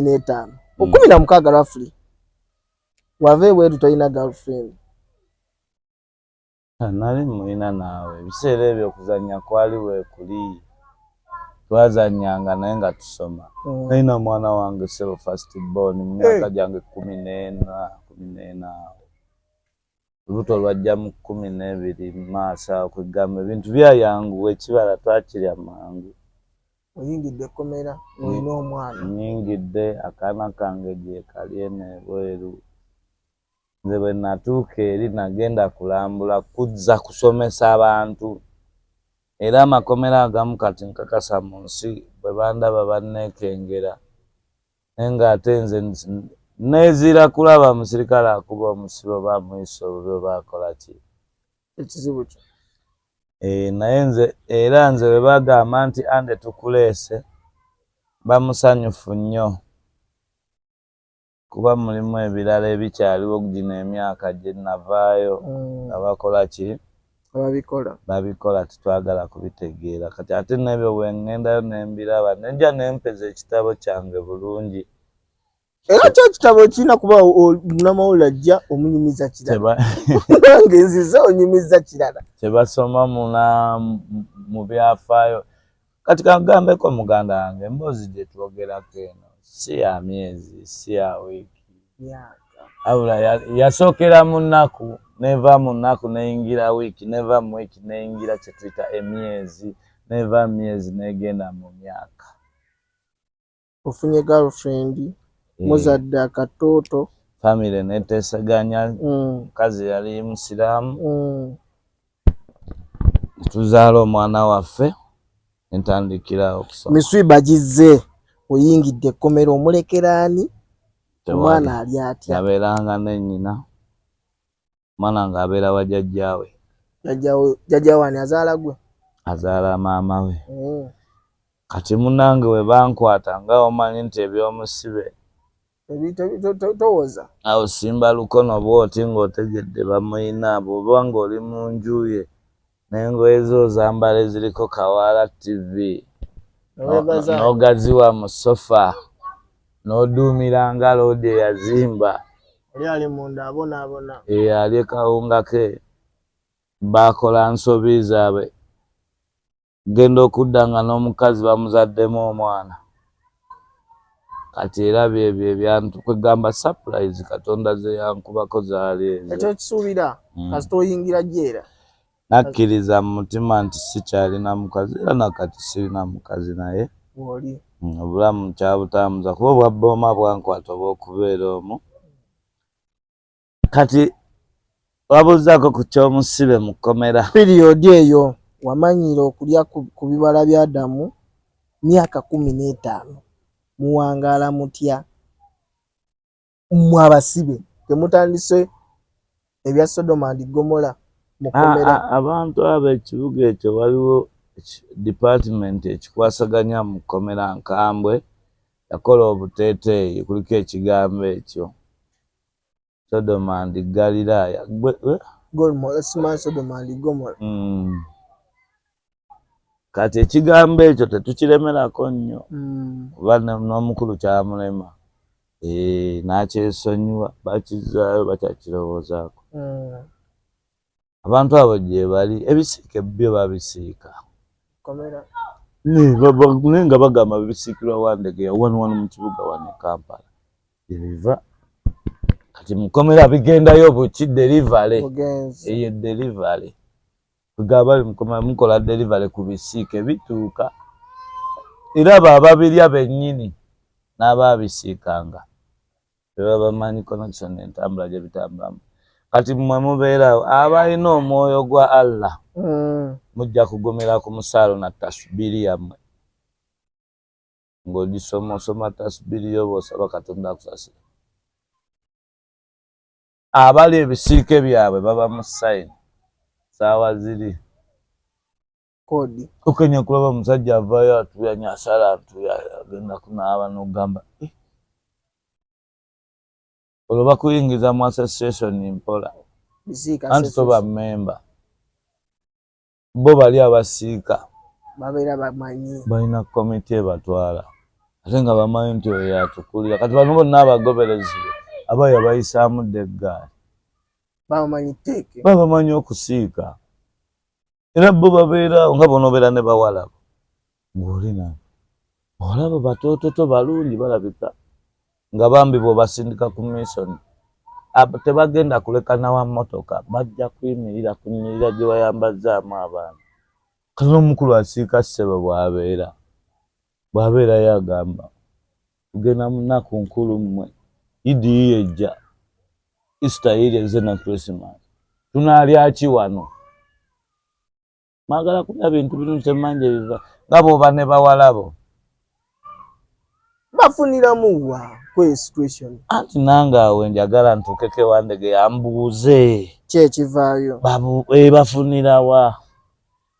15 16 roughly wave wetu toyina girlfriend nali mulina naawe ebiseera ebyo okuzannya kwali weekuli twazannyanga naye nga tusoma nalina mwana wange sebo first born mu myaka gyange 14 lubuto lwajja mu 12 maaso kwegamba ebintu byayanguwa ekibala twakirya mangu oyingidde komera olina omwana nyingidde akaana kange gyekali eno ebweru nze bwe natuuka eri nagenda kulambula kuzza kusomesa abantu era amakomera agamu kati nkakasa mu nsi bwe bandaba banneekengera naye ng'ate nze neezira kulaba musirikale akuba omusibo bamuyisa obubi baakola ki ekizibu kyo naye nze era nze bwe bagamba nti ande tukuleese bamusanyufu nnyo kuba mulimu ebirala ebikyaliwo gino emyaka gye navaayo nga bakola ki babikola titwagala kubitegeera kati ate nebyo bwe ŋŋendayo nembiraba nejja nempeza ekitabo kyange bulungi era kyo kitabo kirina kuba munamawulire ajja omunyumiza kirala nange nzize onyumiza kirala kyebasoma mu byafaayo kati kagambeko muganda wange emboozi gye twogerako eno si ya myezi si ya wiiki abula yasookera mu nnaku neva mu nnaku neyingira wiiki neva mu wiiki neyingira kye tuyita emyezi neva myezi negenda mu myaka ofunye girlfriend muzadde akatooto famire neteesaganya mukazi yali musiraamu tuzaala omwana waffe ntandikira okusoma miswiba gizze oyingidde ekkomero omulekeraani omwana ali atya yabeeranga ne nnyina omwana ng'abeera wa jjajjaawe jjajjaawe ani azaala gwe azaala maama we kati munnange we bankwata nga omanyi nti ebyomusibe towoza awo simba lukono bwoti ng'otegedde bamuyina bw'oba ng'oli mu nju ye n'engoye zo zambala eziriko Kawaala TV n'ogaziwa mu sofa n'oduumira nga loodi eyazimba oli ali munda abonaabona ali kawunga ke baakola nsobi zaabwe genda okudda nga n'omukazi bamuzaddemu omwana kati era byebyo ebyantu kwegamba surprise Katonda ze yankubako zaali ezo ekyo kisuubira kasita oyingira jjeera nakkiriza mu mutima nti sikyalina mukazi era nakati sirina mukazi naye oli obulamu kyabutambuza kuba obwabbooma bwankwata oba okubeera omwo kati wabuuzaako ku ky'omusibe mu kkomera piriyodi eyo wamanyira okulya ku bibala bya Adamu myaka 15 muwangaala mutya mmwe abasibe temutandise ebya Sodoma and Gomora mu kkomera abantu ab'ekibuga ekyo waliwo department ekikwasaganya mu kkomera Nkambwe yakola obuteeteeyi kuliko ekigambo ekyo Sodoma and Galilaya Gomora simanyi Sodoma and Gomora kati ekigambo ekyo tetukiremerako nnyo kuba n'omukulu kyamulema n'akyesonyiwa bakizaayo bakyakirowoozaako abantu abo gye bali ebisiike byo babisiika naye nga bagamba bibisiikirwa Wandegeya wano mu kibuga wano e Kampala ebiva kati mukomera bigendayo buki delivery eyo delivery kugaba mukomera mukola delivery ku bisiike bituuka era bababirya bennyini n'ababisiikanga beba bamanyi connection entambula gye bitambulamu kati mmwe mubeerawo abalina omwoyo gwa Allah mujja kugumira ku musaalo na tasubiri yammwe ng'ogisoma tasubiri yo bw'osaba Katonda akusasira abali ebisiike byabwe baba mu sayini saawa ziri kodi okenya kulaba omusajja avaayo atuyanya asala agenda kunaaba n'ogamba olwo bakuyingiza mu association mpola anti toba memba bo bali abasiika babeera bamanyi balina komite batwala ate nga bamanyi nti oyo yatukulira. Kati bano bonna abagoberezi aba yabayisaamu dda eggaali. Babamanyi okusiika. Era bo babeera nga bonobeera ne bawala ng'olina olaba batoototo balungi balabika nga bambi bw'obasindika ku mission tebagenda kuleka na wa mmotoka, bajja kuyimirira ku nnyirira gye bayambazzaamu abaana. Kati n'omukulu asiika ssebo bw'abeera yagamba tugenda mu nnaku nkulu mmwe, Idi yejja, Easter yireze na Christmas, tunaalya ki wano? Mwagala kulya bintu bino temanje biva nga bw'oba ne bawalabo bafuniramu wa kwe situation. Anti nange awo njagala ntukeke Wandege yambuuze ki ekivaayo bafunira wa?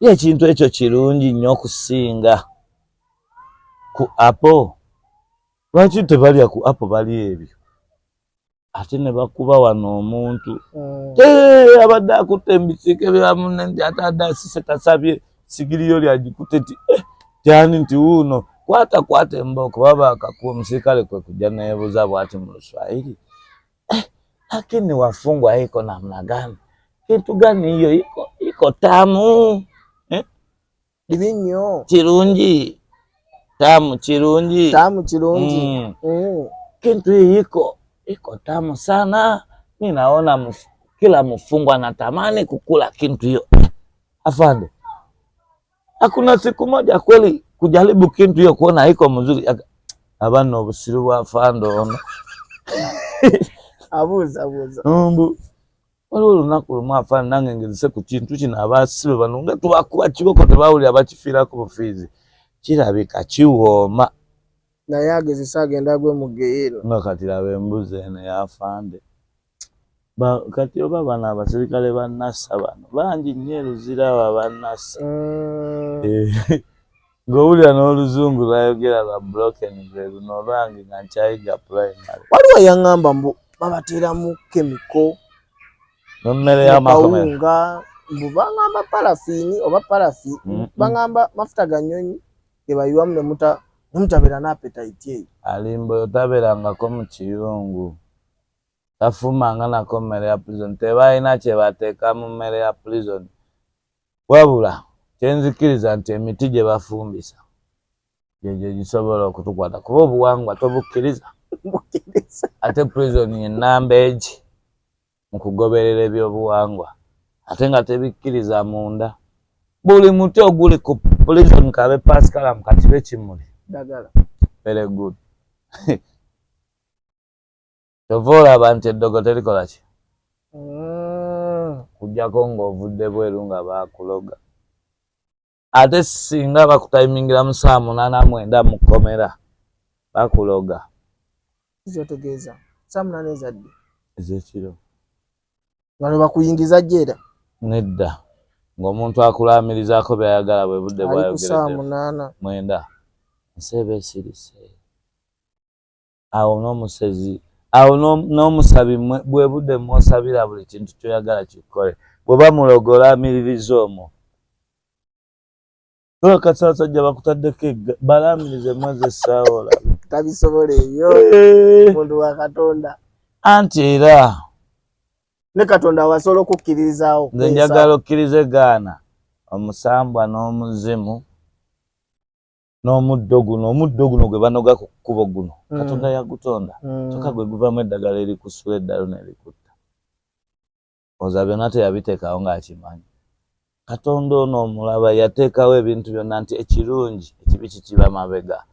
Ye ekintu ekyo kirungi nnyo okusinga ku Apple. Lwaki tebalya ku Apple bali ebyo ate ne bakuba wano omuntu abadde akutte embisiike byamunne nti atadde asise tasabye sigiri yo lyagikutte nti tyani nti wuuno kwata embooko baba akakuwa omusirikale kwe kujja neebuuza bw'ati mu Luswahili, lakini wafungwa iko namna gani? Kitu gani hiyo iko tamu nnyo kirungi tamu kirungi kintu hii iko tamu sana. Mimi naona kila mfungwa anatamani kukula kintu hiyo. Afande, hakuna siku moja kweli kujaribu kintu hiyo kuona iko mzuri? Abana obusiru bwa afande ono abuuza waliwo olunaku lumu afande nange ngezise ku kintu kino abasibe bano nga tubakuba kiboko tebawulira bakifiirako bufiizi, kirabika kiwooma naye agezesa agenda gwe mugeero nga kati laba embuzi eno y'afande. Kati oba bano abasirikale ba NASA bano bangi nnyo eruzira abo abannasa. Ng'owulira n'oluzungu lwayogera lwa broken bwe luno olwange nga nkyayiga primary. Waliwo yaŋŋamba mbu babateeramu kemiko n'emmere y'amakomera mbu baŋŋamba parafiini oba parafi baŋŋamba mafuta ga nnyonyi ge bayiwamu ne mutabeera n'appetite eyo. Alimba oyo tabeerangako mu kiyungu, tafumanga nako mmere ya prison. Tebalina kye bateeka mu mmere ya prison, wabula kyenzikiriza nti emiti gye bafumbisa gyegyo gisobola okutukwata kuba obuwangwa tobukkiriza. Ate prison ye nnambeegi mu kugoberera ebyobuwangwa ate nga tebikkiriza munda. Buli muti oguli ku prison kabe Pascal mukatibe kimuli dagala very good. Tova olaba nti eddogo terikola ki kujjako ng'ovudde bweru nga baakuloga. Ate singa bakutayimingira mu 8:09 mu kkomera bakuloga. Kyotegeeza 8:09 ezadde ez'ekiro nga ne bakuyingiza jjeera nedda ng'omuntu akulaamirizaako byayagala bwe budde bwayogeredde 9 nsebe esirise awo n'omusezi awo n'omusabi bwe budde mw'osabira buli kintu kyoyagala kikole. Bwe bamuloga olaamiririza omwo kasasajja bakutaddeko balaamirize mwezi essaawa olabe tabisobola eyo muntu wa Katonda. Anti era ne Katonda awasobola okukkirizaawo nze njagala okkirize gaana omusambwa n'omuzimu n'omuddo guno gwe banoga ku kkubo guno Katonda yagutonda kyokka gwe guvaamu eddagala erikusula eddalu nerikutta. Oza byonna teyabiteekawo ng'akimanyi. Katonda ono omulaba yateekawo ebintu byonna nti ekirungi ekibi kikiba mabega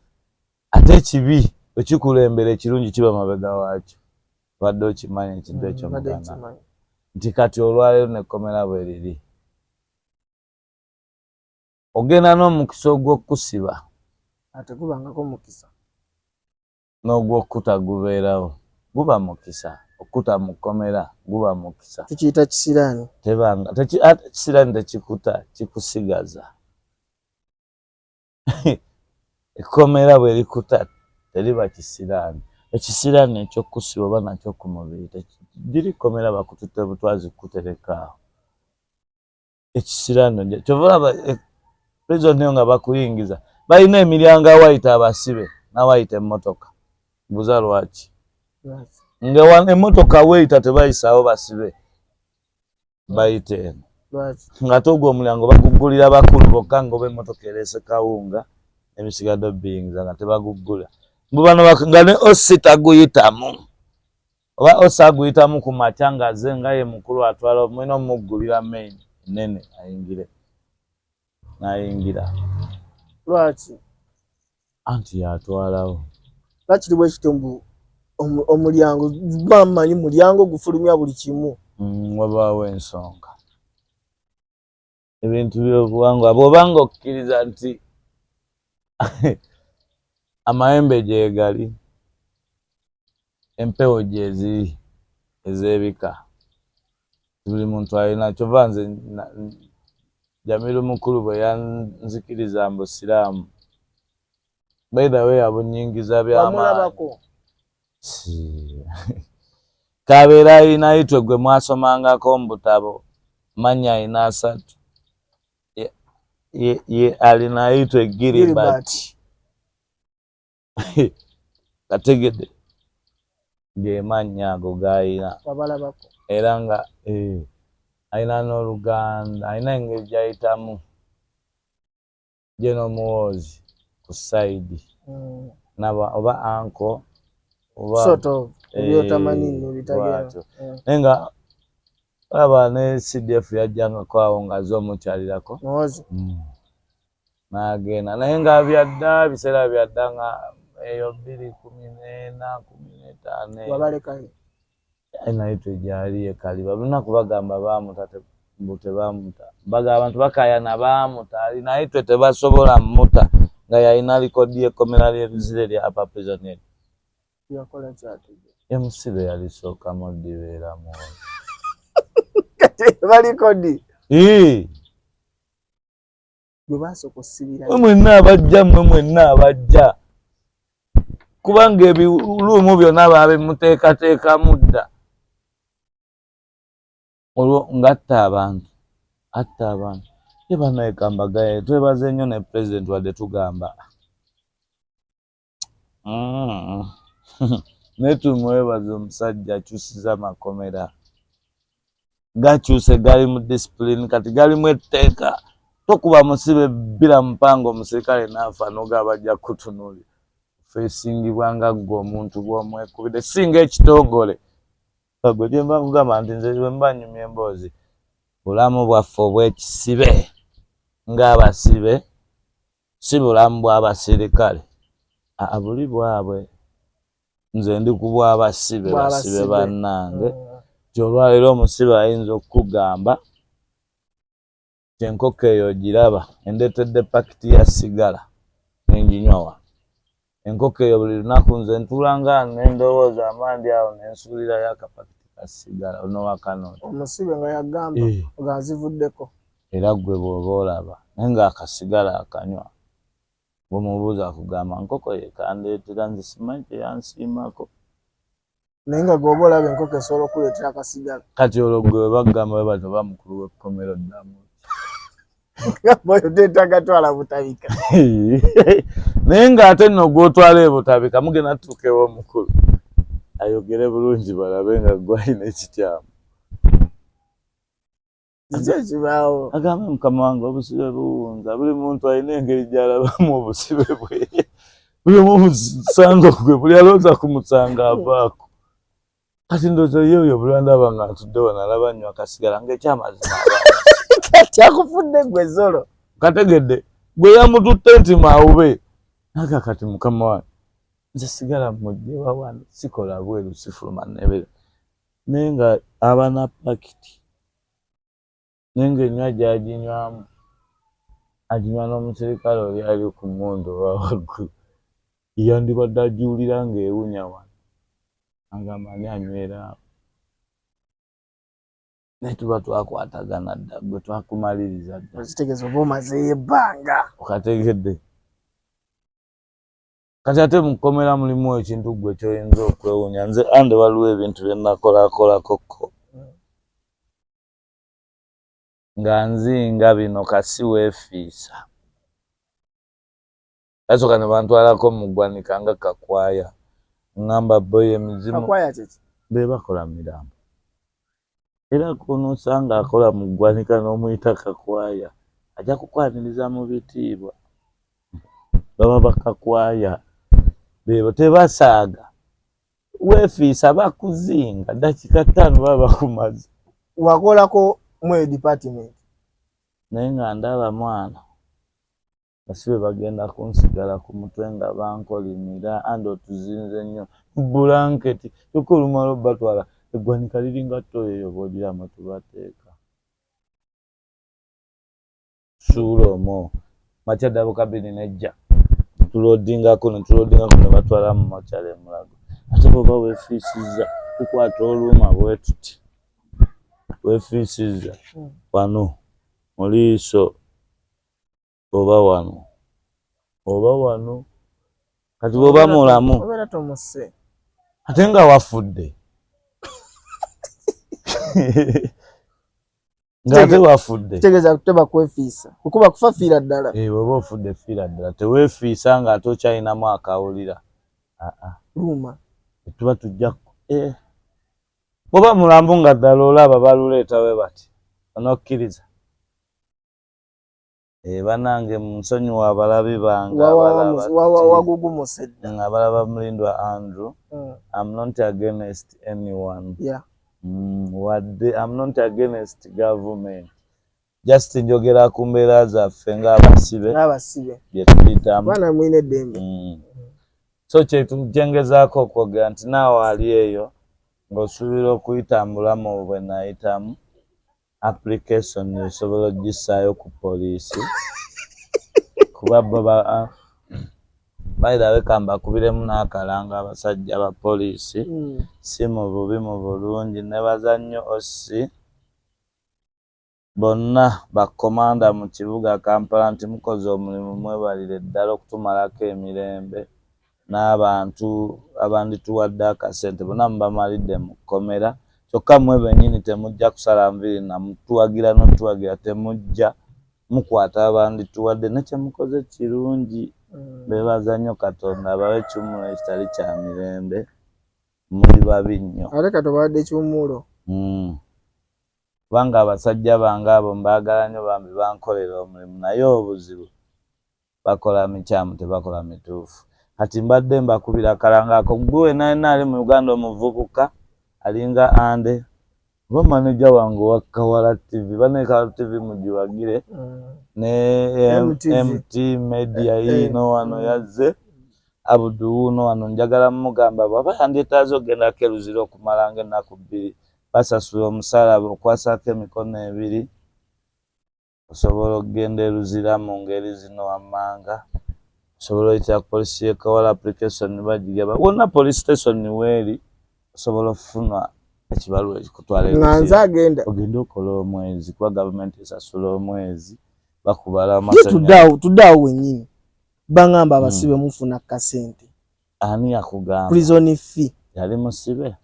ate ekibi bwe kikulembera ekirungi kiba mabega waakyo. Wadde okimanyi ekintu ekyo mugana nti kati olwaleero nekkomera bwe riri ogenda n'omukisa ogw'okusiba ate gubangako mukisa n'ogw'okkuta gubeerawo guba mukisa. Okkuta mu kkomera guba mukisa. Tukiyita kisiraani. Tebanga kisiraani tekikuta kikusigaza. Ekkomera bwe likuta teriba kisiraani. Ekisiraani eky'okkusiba oba nakyo ku mubiri diri kkomera bakututte butwazi kutereka. Ekisiraani kyova olaba prison yo nga bakuyingiza balina emiryango awayita abasibe nawayita emmotoka mbuuza lwaki nga wano emmotoka weeyita tebayisaawo basibe bayite eno ng'ate ogwo omulyango baguggulira bakulu bokka ng'oba emmotoka ereese kawunga emisigadde biyingiza nga tebaguggula mbubano nga ne osi taguyitamu oba osi aguyitamu ku makya ng'azze nga ye mukulu atwala mulina omuggulira main nene ayingire n'ayingira lwaki anti yatwalawo lwaki bwe kitumbu omulyango bamanyi mulyango gufulumya buli kimu wabaawo ensonga ebintu by'obuwangwa bw'obanga okkiriza nti amayembe gyegali empewo gyeziri ez'ebika buli muntu alina kyova nze Jamiru mukulu bwe yanzikiriza mbu siraamu by the way abunyingiza by'amaanyi kabeera alina itwe gwe mwasomangako mu butabo manya ayina 3 ye alina itwe Gilbert kategede ge manya ago gayina era nga ayina n'Oluganda ayina engeri gyayitamu General Muhoozi ku side naba oba anko oba sort of ebyotamanyi bitagenda nenga aba ne CDF yajjangako awo ng'azze omukyalirako n'agenda naye nga byadda biseera byadda nga eyo 2014 15 wabalekayo naitwe gyali ekaliba lunaku bagamba bamuta tebamuta baga abantu bakayana bamuta ali naitwe tebasobola muta nga yalina likodi y'ekkomera ly'ebizire lya Upper Prison yakola kyate emusibe yalisooka mu ddibeeramu kati balikodi gwe basooka okusibira mwenna abajja kubanga ebiluumu byonna baabimuteekateeka mudda olwo ng'atta abantu ye banaye kambagaye twebaze nnyo ne pulezidenti wadde tugamba naye tumwebaze omusajja akyusiza amakomera gakyuse gali mu disipulini kati galimu etteeka tokuba musibe bbira mupanga omusirikale n'afa n'ogaba ajja kutunuulira feesingibwa nga ggwe omuntu bw'omwekubidde singa ekitongole gwe gye mba nkugamba nti nze bwe mba nnyumya emboozi bulamu bwaffe obw'ekisibe ng'abasibe si bulamu bw'abasirikale buli bwabwe nze ndi ku bw'abasibe basibe bannange kyolwaleero omusibe ayinza okukugamba ti enkoko eyo giraba endeetedde pakiti ya sigala nenginywawa enkoko eyo buli lunaku nze ntulanga nendowooza amandi awo nensuulirayo akapakiti ka sigala onowakanooti omusibe nga yagamba nga zivuddeko era gwe bw'oba olaba naye ng'akasigala akanywa bw'omubuuza akugamba nkoko yekandeetera nze simanyi kyeyansiimako naye nga gwoba olaba enkoko esobola okuleetera akasigala kati olwo gwe bagamba we bati oba mukulu w'ekkomero ddamu oyo tetagatwala butabika naye ng'ate nno gw'otwala ebutabika mugenda tutuuka ew'omukulu ayogere bulungi balabe nga gwalina ekityamu ekibaawo agambe mukama wange obusibe buwunza buli muntu alina engeri gy'alabamu obusibe bwe buli omu omusanga gwe buli alowooza kumusanga avaako kati ndowooza ye oyo buli andaba nga ntudde wano alaba nnyo akasigala ng'ekyamazima kyakufudde gwe zolo kategedde gwe yamututte nti mawube naga kati mukama wange nze sigala mujjewa wano sikola bweru sifuluma nebere naye nga aba na pakiti naye ng'enywa gy'aginywamu aginywa n'omusirikale oli ali ku mmundu owa waggulu yandibadde agiwulira ng'ewunya wano agamba ani anywera awo naye tuba twakwatagana dda gwe twakumaliriza dda okitegeeza oba omazeeyo ebbanga okategedde kati ate mu kkomera mulimu ekintu gwe kyoyinza okwewuunya nze ande waliwo ebintu bye nakolakolakokko nga nzinga bino kasi weefiisa Asoka ne bantwalako mu ggwanika nga Kakwaya. Ngamba boy emizimu. Kakwaya kiki? Be bakola mirambo. Era kuno usanga akola mu ggwanika n'omuyita Kakwaya. Ajja kukwaniriza mu bitiibwa. Baba bakakwaya. Bebo tebasaaga. Weefiisa bakuzinga dakika 5 baba bakumaze. Wakolako mu department. Naye nga ndaba mwana. Basibe bagenda kunsigala ku mutwe nga bankolimira andi otuzinze nnyo. Blanketi tukulumalo batwala eggwanika liringa toyo bw'ogiramu tubateeka. Suulomo makyadabo kabini nejja. Tulodingako ne batwala mu makyale Mulago. Ate bw'oba weefiisizza tukwata oluuma bwe tuti. Weefiisizza wano mu liiso oba wano kati bw'oba mulamu obeera tomuse ate nga wafudde ng'ate wafudde kitegeeza kuteba kwefiisa kukuba kufa fiira ddala. Bw'oba ofudde fiira ddala teweefiisa ng'ate okyalinamu akawulira luuma tuba tujja bw'oba mulambu nga ddala olaba baluleeta bwe bati onokkiriza. Banange nsonyiwa abalabi bange wagugumuse dda abalaba Mulindwa Andrew. I'm not against anyone. I'm not against government. Just njogera ku mbeera zaffe ng'abasibe bye tuyitamu. Bwana mwine eddembe. So kyetujengezaako okwogera nti naawe ali eyo ng'osuubira okuyitambulamu bwe nayitamu application osobola ogissaayo ku poliisi kuba baba bayirabeka mbakubiremu n'akalanga abasajja ba poliisi si mu bubi mu bulungi ne bazannyo ossi bonna bakomanda mu kibuga Kampala nti mukoze omulimu mwebalire ddala okutumalako emirembe n'abantu abandituwadde akasente bonna mubamalidde mu kkomera kyokka mmwe bennyini temujja kusala nviiri namutuwagira n'otuwagira temujja mukwata abandituwadde nekyemukoze kirungi. Beebaza nnyo Katonda abawe ekiwummulo ekitali kya mirembe muli babi nnyo. Ate katobawadde ekiwummulo. Kubanga abasajja bange abo mbaagala nnyo bambi bankolera omulimu naye obuzibu bakola mikyamu tebakola mituufu. Kati mbadde mbakubira kalanga ako gwe naye ali mu Uganda omuvubuka alinga Ande oba maneja wange wa Kawala TV bane Kawala TV mugiwagire ne MT Media ino wano yazze Abudu uno wano njagala mugamba baba yandetaaze ogenda keruzira okumalanga ennaku 2 basasula omusaalaba okwasako emikono 2 osobola okugenda eruzira mu ngeri zino wammanga osobola oyitira poliisi y'e Kawala application bagigaba wonna police station weeri osobola okufuna ekibaluwa ekikutwala nganza agenda ogenda okola omwezi kuba gavumenti esasula omwezi bakubala amasanyalaze tuddaawo wennyini bangamba abasibe mufuna kasente. Ani yakugamba? Prison fee yali musibe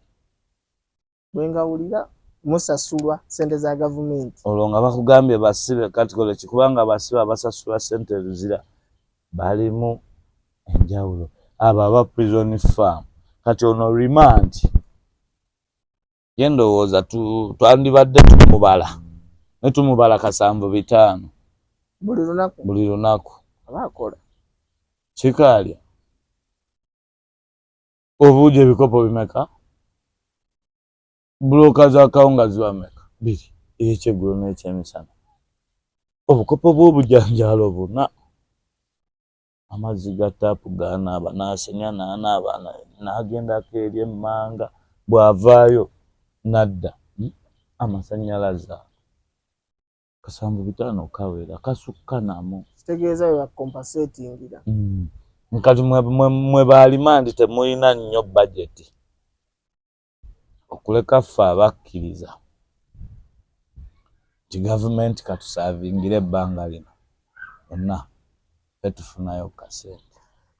bwengawulira musasulwa sente za gavumenti olwo nga bakugambye basibe kati kole kikubanga basibe abasasulwa sente ruzira balimu enjawulo abo aba prison farm kati ono remand yendowooza twandibadde tumubala ne tumubala 7-5 buli lunaku abakola kikaalya obuuja ebikopo bimeka buloka za kawunga ziba meka 2 ekyeggulo n'ekyemisana obukopo bw'obujanjaalo buna amazzi ga taapu ganaaba n'asenya n'anaaba n'agendako eri emmanga bw'avaayo nadda amasannyalaze 7-5 kawera kasukka namo kitegeeza we bakompensatingira nkati mwe balimandi temulina nnyo budget okuleka ffe abakkiriza ti gavumenti katusavingire ebbanga lino onna tufunayo kasente.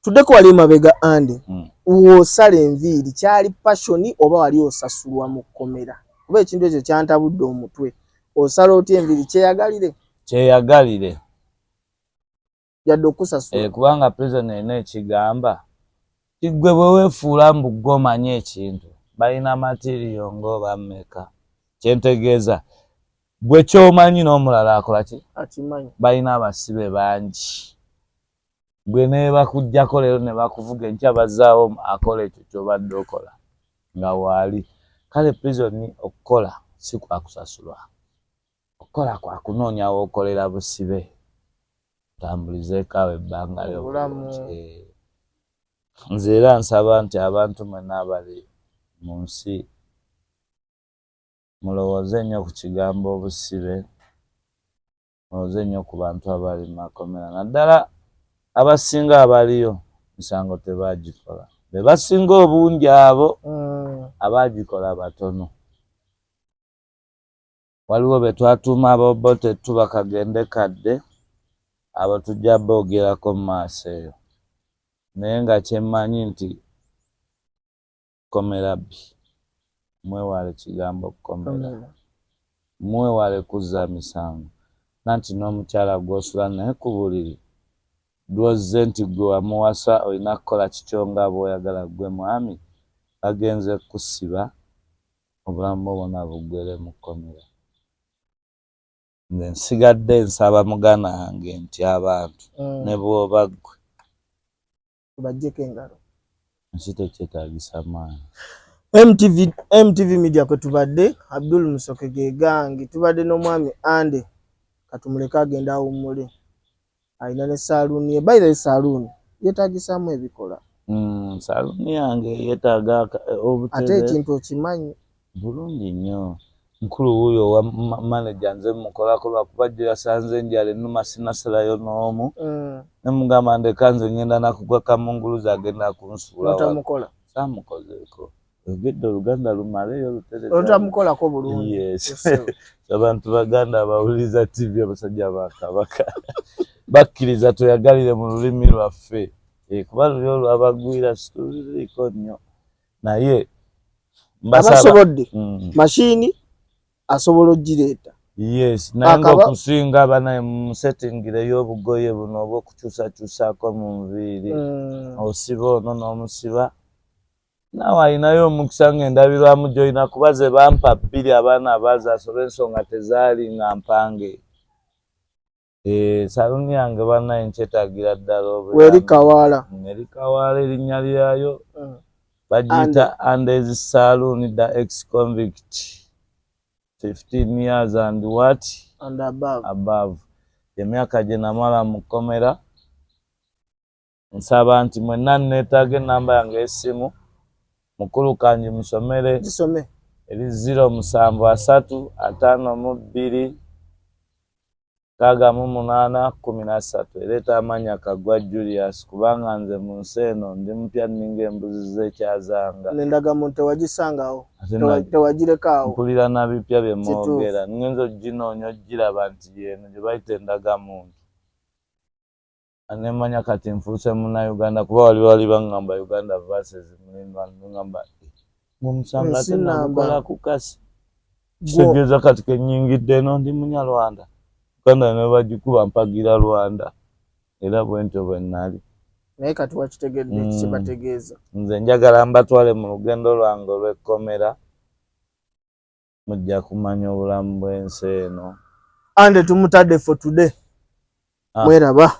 Tuddeko wali mabega Ande wosala enviiri kyali passion oba wali osasulwa mu kkomera oba ekintu ekyo kyantabudde omutwe osala otya enviiri kyeyagalire yadde okusasula. Kubanga prison erina ekigamba tigwe bwe weefuula mbu gw'omanyi ekintu balina material ng'oba mmeka. Kyentegeeza gwe ky'omanyi n'omulala akola ki? Akimanyi. Balina abasibe bangi. Gwe ne bakuggyako leero ne bakuvuga enkya bazzaawo akola ekyo ky'obadde okola nga waali. Kale prison okukola si kwa kusasulwa. Okukola kwa kunoonya w'okolera busibe. Tambulizeeko awo ebbanga ly'obulungi. Nze era nsaba nti abantu mwenna abali mu nsi mulowooze nnyo ku kigambo obusibe, mulowooze nnyo ku bantu abali mu makomera. Naddala abasinga abaliyo misango tebaagikola. Be basinga obungi abo abaagikola batono. Waliwo be twatuuma Abobote tuba kagende kadde, abo tujja boogerako mu maaso eyo. Naye nga kyemmanyi nti komera bbi. Mwewale kigambo kukomera. Mwewale kuzza misango. Nanti n'omukyala gw'osula naye ku buliri lwozze nti gwe wamuwasa olina kukola kityo nga bw'oyagala gwe mwami agenze kusiba obulamu bwo bwonna buggwere mu kkomera. Nze nsigadde nsaba muganda wange nti abantu ne bw'oba ggwe tubaggyeko engalo. Nsi tekyetaagisa maanyi. MTV Media kwe tubadde, Abdul Musoke ge gange, tubadde n'omwami Ande katumuleke agenda awummule. Alina ne saaluuni ye. By the way, saaluuni yeetaagisaamu ebikola. Saaluuni yange yeetaaga obutebe. Ate ekintu okimanyi bulungi nnyo. Mukulu wuuyo owa manager nze mukolako lwakuba gye yasanze enjala ennuma sinasalayo n'omu. Ne mugamba ndeka nze ngenda nakugwa kamunguluzi agenda kunsuula. Otamukola? Saamukozeeko. Ogedde Oluganda lumaleyo lutereza. Otamukolako bulungi. Yes. Abantu Baganda abawuliriza TV abasajja ba Kabaka bakkiriza toyagalire mu lulimi lwaffe. Kuba luli olwabagwira situliiko nnyo. Naye abasobodde mashini asobola ogireeta. Yes, naye ng'okusinga banaye mu settingire y'obugoye buno obw'okukyusakyusaako mu nviiri. Osiba ono n'omusiba. Naawe alinayo omukisa ng'endabirwamu gy'olina kuba ze bampa bbiri abaana abaazaasa olw'ensonga tezaali nga mpange. Saaluuni yange banaye nkyetaagira ddala obulamu. Weri Kawaala. Eri Kawaala erinnya lyayo bagiyita Andes Saloon, the ex-convict. 15 years and what? And above. Emyaka gye namala mu kkomera. Nsaba nti mwenna neetaaga ennamba yange y'essimu. Mukulu kanji musomere. Gisome. Eri 0732528613. Ereeta amannya Kaggwa Julius kubanga nze mu nsi eno ndi mupya nninga embuzi z'ekyazanga. N'endagamuntu tewagisangawo. Tewagirekawo. Mpulira na bipya bye mwogera. Ngenza oginoonya ogiraba nti yeeno gye bayita endagamuntu. Anemanya kati nfuuse Munnayuganda kuba wali baŋŋamba Uganda versus Mulindwa ngamba ng'omusanga ate nagukola ku kasi. Kitegeeza kati kennyingidde eno ndi Munyarwanda. Uganda ne bagikuba mpagira Rwanda. Era bwe ntyo bwe nnali. Naye kati wakitegedde kibategeeza. Nze njagala mbatwale mu lugendo lwange olw'ekkomera. Mujja kumanya obulamu bw'ensi eno. Ande tumutadde for today. Mweraba.